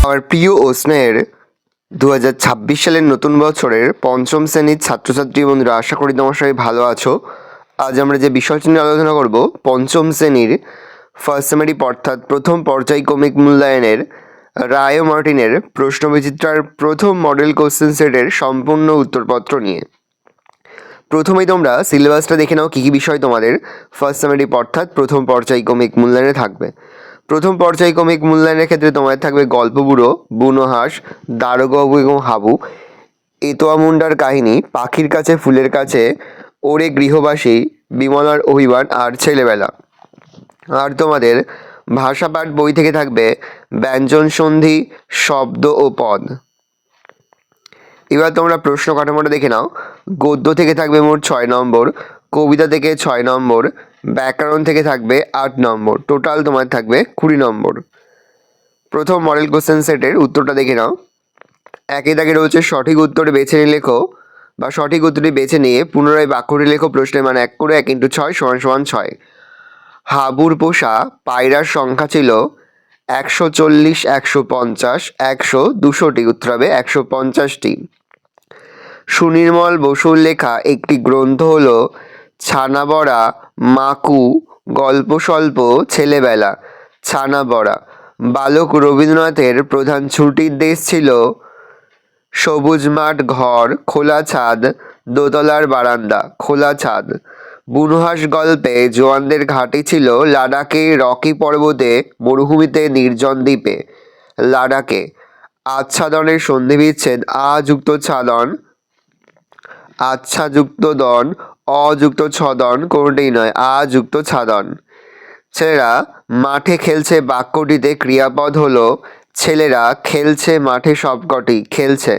আমার প্রিয় ও স্নেহের 2026 সালের নতুন বছরের পঞ্চম শ্রেণীর ছাত্রছাত্রী বন্ধুরা, আশা করি তোমার সবাই ভালো আছো। আজ আমরা যে বিষয়টি নিয়ে আলোচনা করব, পঞ্চম শ্রেণীর ফার্স্ট সেমেটিভ অর্থাৎ প্রথম পর্যায়ক্রমিক মূল্যায়নের রায় ও মার্টিনের প্রশ্নবিচিত্রার প্রথম মডেল কোশ্চেন সেটের সম্পূর্ণ উত্তরপত্র নিয়ে। প্রথমেই তোমরা সিলেবাসটা দেখে নাও, কী কী বিষয় তোমাদের ফার্স্ট সেমেটিভ অর্থাৎ প্রথম পর্যায়ক্রমিক মূল্যায়নে থাকবে। প্রথম পর্যায়ক্রমিক মূল্যায়নের ক্ষেত্রে তোমাদের থাকবে গল্প বুড়ো, বুনো হাঁস, দারোগাবু এবং হাবু, এতোয়া মুন্ডার কাহিনী, পাখির কাছে ফুলের কাছে, ওরে গৃহবাসী, বিমলার অভিমান আর ছেলেবেলা। আর তোমাদের ভাষাপাঠ বই থেকে থাকবে ব্যঞ্জন সন্ধি, শব্দ ও পদ। এবার তোমরা প্রশ্ন কাঠামোটা দেখে নাও। গদ্য থেকে থাকবে মোট 6 নম্বর, কবিতা থেকে 6 নম্বর, ব্যাকরণ থেকে থাকবে 8 নম্বর, টোটাল তোমার থাকবে 20 নম্বর। প্রথম মডেল কোশ্চেন সেটের উত্তরটা দেখে নাও। একে দাগে রয়েছে সঠিক উত্তর বেছে নিয়ে লেখো, বা সঠিক উত্তরটি বেছে নিয়ে পুনরায় বাক্যটি লেখো। প্রশ্নের মান 1 করে 1 × 6 = 6। হাবুর পোষা পায়রার সংখ্যা ছিল 140, 150, 100, 200টি। উত্তর হবে 150টি। সুনির্মল বসুর লেখা একটি গ্রন্থ হল ছানাবড়া, মাকু, গল্প স্বল্প, ছেলেবেলা। ছানাবড়া। বালক রবীন্দ্রনাথের প্রধান ছুটির দেশ ছিল সবুজ মাঠ, ঘর, খোলা ছাদ, দোতলার বারান্দা। খোলা ছাদ। বুনোহাঁস গল্পে জোয়ানদের ঘাঁটি ছিল লাদাখে, রকি পর্বতে, মরুভূমিতে, নির্জন দ্বীপে। লাদাখে। আচ্ছাদনের সন্ধিবিচ্ছেদ আ যুক্ত ছাদন, আচ্ছা যুক্ত দন, অযুক্ত ছদন কোনটাই নয়, আ যুক্ত ছাদন। ছেলেরা মাঠে খেলছে বাক্যটিতে ক্রিয়াপদ হলো ছেলেরা খেলছে মাঠে সবকটি। খেলছে।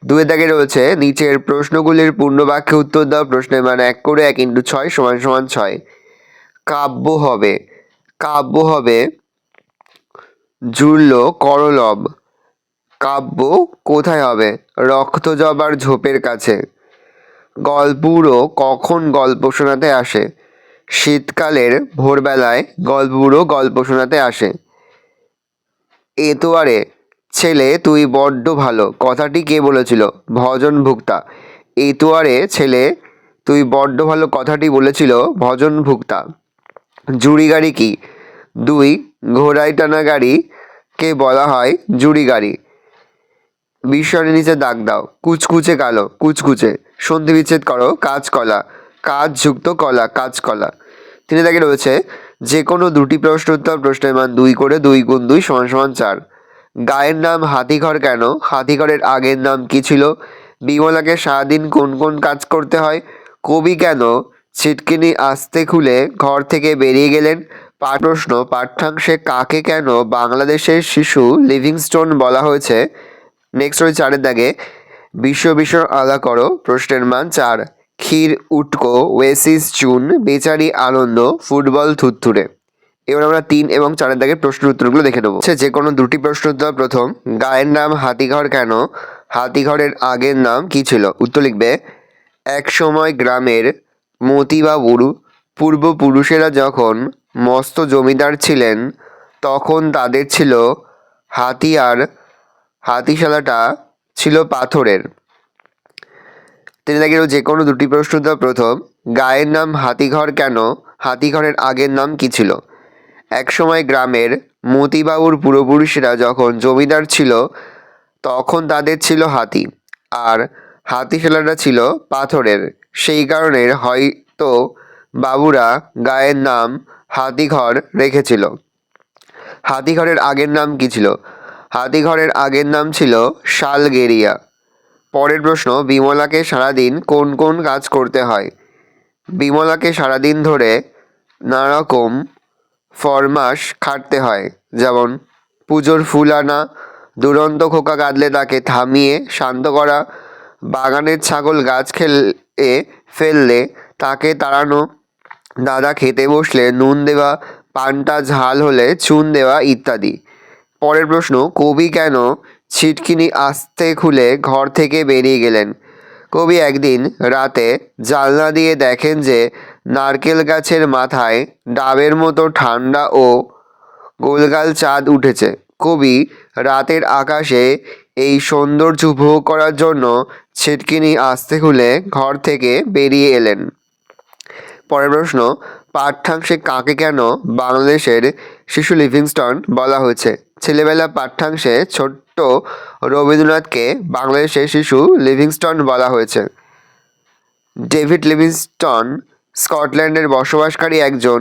2 দাগে রয়েছে নিচের প্রশ্নগুলির পূর্ণ বাক্যে উত্তর দাও। প্রশ্নের মান 1 করে 1 × 6 = 6। কাব্য হবে। কাব্য হবে জুড়ল করলব। কাব্য কোথায় হবে? রক্তজবার ঝোপের কাছে। গল্পবুড়ো কখন গল্প শোনাতে আসে? শীতকালের ভোরবেলায় গল্পবুড়ো গল্প শোনাতে আসে। এতোয়ারে ছেলে তুই বড্ড ভালো কথাটি কে বলেছিল? ভজন ভুক্তা। এতোয়ারে ছেলে তুই বড্ড ভালো কথাটি বলেছিল ভজন ভুক্তা। জুড়ি গাড়ি কি? 2 ঘোড়ায় টানা গাড়িকে বলা হয় জুড়ি গাড়ি। বিস্ময়ের নিচে দাগ দাও। কুচকুচে কালো। কুচকুচে। সন্ধি বিচ্ছেদ করো। কাঁচকলা। কাজ যুক্ত কলা। কাঁচকলা। 3 দাগে রয়েছে যে কোনো দুটি প্রশ্ন উত্তর। প্রশ্নের মান 2 করে 2 × 2 = 4। গায়ের নাম হাতিঘর কেন? হাতিঘরের আগের নাম কি ছিল? বিমলাকে সারাদিন কোন কোন কাজ করতে হয়? কবি কেন ছিটকিনি আস্তে খুলে ঘর থেকে বেরিয়ে গেলেন? প্রশ্ন পাঠ্যাংশে কাকে কেন বাংলাদেশের শিশু লিভিংস্টোন বলা হয়েছে? নেক্সট রয়েছে 4 দাগে বিশ্ব আলাদা করো। প্রশ্নের মান 4। ক্ষীর উটকো, ওয়েসিস চুন, বেচারি আনন্দ, ফুটবল থুরথুরে। এবার আমরা 3 এবং 4 দাগের প্রশ্নের উত্তরগুলো দেখে নেবো। যে কোনো দুটি প্রশ্ন উত্তর। প্রথম, গায়ের নাম হাতিঘর কেন? হাতিঘরের আগের নাম কি ছিল? উত্তর লিখবে এক সময় গ্রামের মতিবাবুর পূর্বপুরুষেরা যখন মস্ত জমিদার ছিলেন তখন তাদের ছিল হাতি, আর হাতিশালাটা ছিল পাথরের। 3 দাগের যে কোনো দুটি প্রশ্ন উত্তর। প্রথম, গায়ের নাম হাতিঘর কেন? হাতিঘরের আগের নাম কি ছিল? এক সময় গ্রামের মতিবাবুর পূর্বপুরুষেরা যখন জমিদার ছিল তখন তাদের ছিল হাতি, আর হাতিশালাটা ছিল পাথরের। সেই কারণে হয়তো বাবুরা গায়ের নাম হাতিঘর রেখেছিল। হাতিঘরের আগের নাম কি ছিল? হাতিঘরের আগের নাম ছিল শালগেরিয়া। পরের প্রশ্ন, বিমলাকে সারাদিন কোন কোন কাজ করতে হয়? বিমলাকে সারাদিন ধরে নানারকম ফরমাস খাটতে হয়, যেমন পুজোর ফুল আনা, দুরন্ত খোকা কাঁদলে তাকে থামিয়ে শান্ত করা, বাগানের ছাগল গাছ খেলে ফেললে তাকে তাড়ানো, দাদা খেতে বসলে নুন দেওয়া, পানটা ঝাল হলে চুন দেওয়া ইত্যাদি। পরের প্রশ্ন, কবি কেন ছিটকিনি আস্তে খুলে ঘর থেকে বেরিয়ে গেলেন? কবি একদিন রাতে জানলা দিয়ে দেখেন যে নারকেল গাছের মাথায় ডাবের মতো ঠান্ডা ও গোলগাল চাঁদ উঠেছে। কবি রাতের আকাশে এই সৌন্দর্য উপভোগ করার জন্য ছিটকিনি আস্তে খুলে ঘর থেকে বেরিয়ে এলেন। পরের প্রশ্ন, পাঠ্যাংশে কাকে কেন বাংলাদেশের শিশু লিভিংস্টন বলা হয়েছে? ছেলেবেলা পাঠ্যাংশে ছোট্ট রবীন্দ্রনাথকে বাংলাদেশের শিশু লিভিংস্টন বলা হয়েছে। ডেভিড লিভিংস্টন স্কটল্যান্ডের বসবাসকারী একজন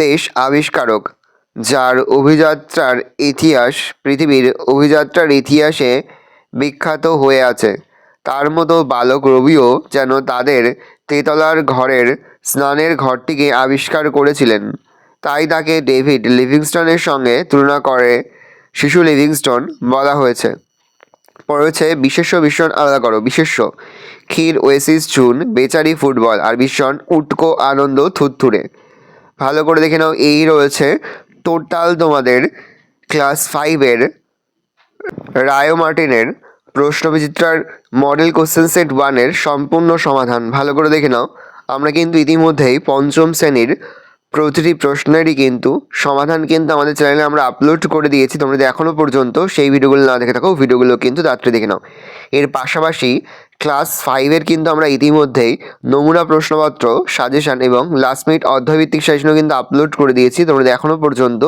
দেশ আবিষ্কারক, যার অভিযাত্রার ইতিহাস পৃথিবীর অভিযাত্রার ইতিহাসে বিখ্যাত হয়ে আছে। তার মতো বালক রবিও যেন তাদের তেতলার ঘরের স্নানের ঘরটিকে আবিষ্কার করেছিলেন, তাই তাকে ডেভিড লিভিংস্টনের সঙ্গে তুলনা করে শিশু লিভিংস্টন বলা হয়েছে। পরে হচ্ছে বিশেষ্য ভীষণ আলাদা করো। বিশেষ্য ক্ষীর ওয়েসিস চুন বেচারি ফুটবল, আর ভীষণ উটকো আনন্দ থুরথুরে। ভালো করে দেখে নাও, এই রয়েছে টোটাল তোমাদের ক্লাস 5-এর রায় মার্টিনের প্রশ্নবিচিত্রার মডেল কোশ্চেন সেট 1-এর সম্পূর্ণ সমাধান। ভালো করে দেখে নাও, আমরা কিন্তু ইতিমধ্যেই পঞ্চম শ্রেণীর প্রতিটি প্রশ্নেরই কিন্তু সমাধান কিন্তু আমাদের চ্যানেলে আমরা আপলোড করে দিয়েছি। তোমরা যদি এখনও পর্যন্ত সেই ভিডিওগুলো না দেখে থাকো, ভিডিওগুলো কিন্তু তাড়াতাড়ি দেখে নাও। এর পাশাপাশি ক্লাস 5-এর কিন্তু আমরা ইতিমধ্যেই নমুনা প্রশ্নপত্র, সাজেশান এবং লাস্ট মিনিট অধ্যায়ভিত্তিক সাজেশনও কিন্তু আপলোড করে দিয়েছি। তোমরা যদি এখনও পর্যন্ত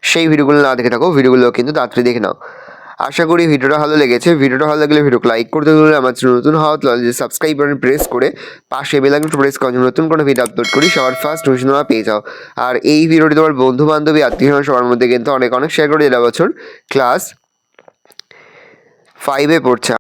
সেই ভিডিওগুলো না দেখে থাকো, ভিডিওগুলো কিন্তু তাড়াতাড়ি দেখে নাও। আশা করি ভিডিওটা ভালো লেগেছে। ভিডিওটা ভালো লাগলে ভিডিওকে লাইক করতে হলে আমার চ্যানেল নতুন হওয়া তাহলে সাবস্ক্রাইব বাটন প্রেস করে পাশে বেল আইকনটা প্রেস করে নতুন কোনো ভিডিও আপলোড করি সবার ফার্স্ট নোটিফিকেশন তোমরা পেয়ে যাও। আর এই ভিডিওটি তোমার বন্ধু বান্ধবী আত্মীয় সবার মধ্যে কিন্তু অনেক শেয়ার করে, যেটা বছর ক্লাস 5-এ পড়ছে।